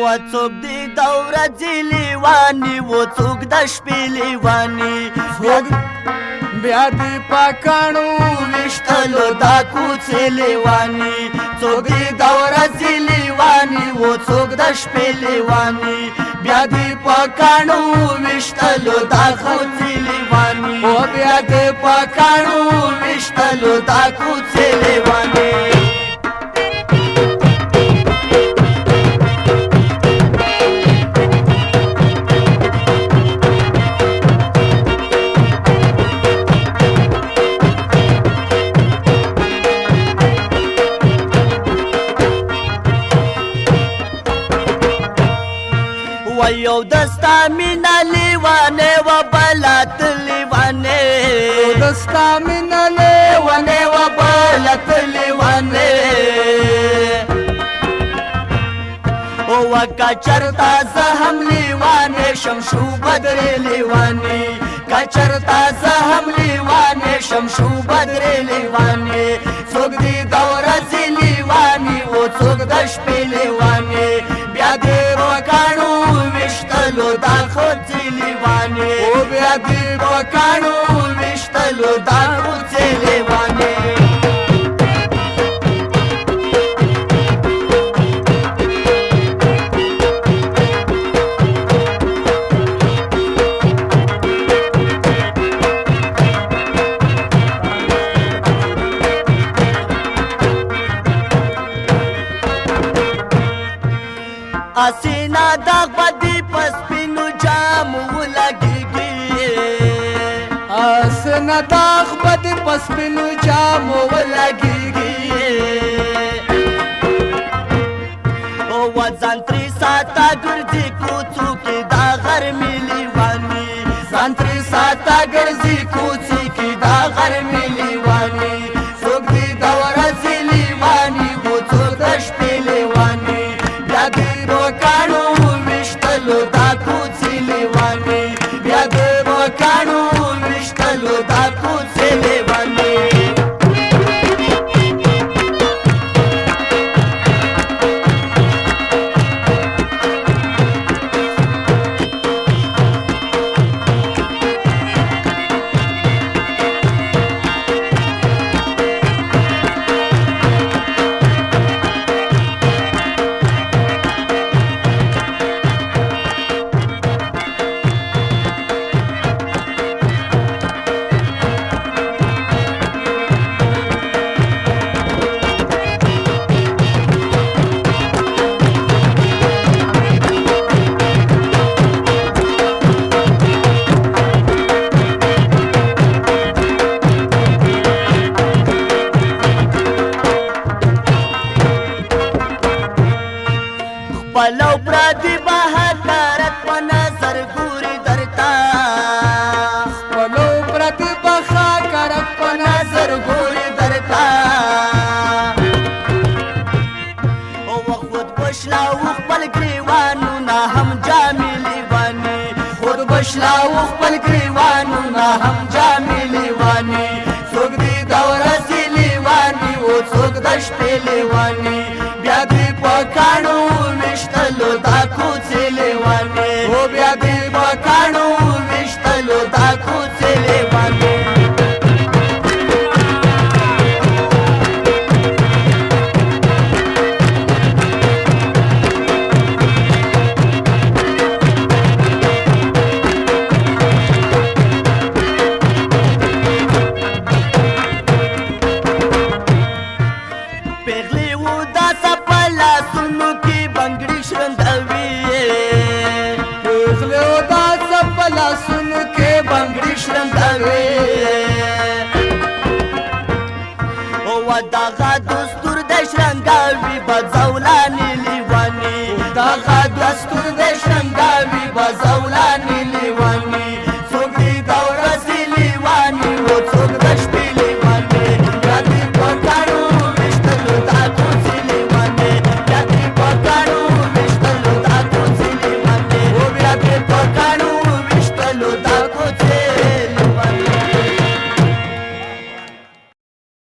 څوک دی د ورځې لیواني و څوک د شپې لیواني بیا دې پاکاڼو ویشتلو دا کوڅې لیواني څوک دی د ورځې لیواني و څوک د شپې لیواني بیا دې پاکاڼو ویشتلو دا کوڅې لیواني بیا دې پاکاڼو ویشتلو دا کوڅې لیواني یو دستا مینا لیوانه و بلات لیوانه دستا مینا لیوانه و بلات لیوانه وکا چرتا زهم لیوانه شمشو بدر لیوانه کچرتا زهم لیوانه شمشو بدر لیوانه څوک دی د ورځې لیواني و څوک د شپې لیوانه بیا دې پاکاڼو ویشتلو دا کوڅې لیوانې بیا دې پاکاڼو ویشتلو دا کوڅې لیوانې اسینا داغ بدی پس پینو جامو لگیگی اسینا داغ بدی پس پینو جامو لگیگی و زنتری ساتا گرزی کوچو کی دا غرمی لیوانی زنتری ساتا گرزی کوچی کی دا غرمی لیوانی سوک دی دورزی لیوانی و چو دشپی لیوانی بیا دی پاکاڼو ویشتلو دا کوڅې لیوانې بیا دې پاکاڼو ویشتلو دا کوڅې لیوانې پلو پردی بہادرت په نظر ګوري درتا پلو پردی بہادرت په نظر ګوري درتا او خود بشلا او خپل گریوانو نه هم جامې لیواني خود بشلا او خپل گریوانو نه هم جامې لیواني څوک دی د ورځې لیواني او څوک د شپې لیواني بیا دې پاکاڼو ویشتلو دا کوڅې لیوانې بیا دې پاکاڼو ویشتلو دا کوڅې لیوانې پیغلی و دا سپلا سنو کی بنگڑی شرندوی پیغلی و دا سپلا سنو کی بنگڑی شرندوی و داغا دستور د شرنگاوی بزولانی لیوانی داغا دستور د شرنگاوی بزولانی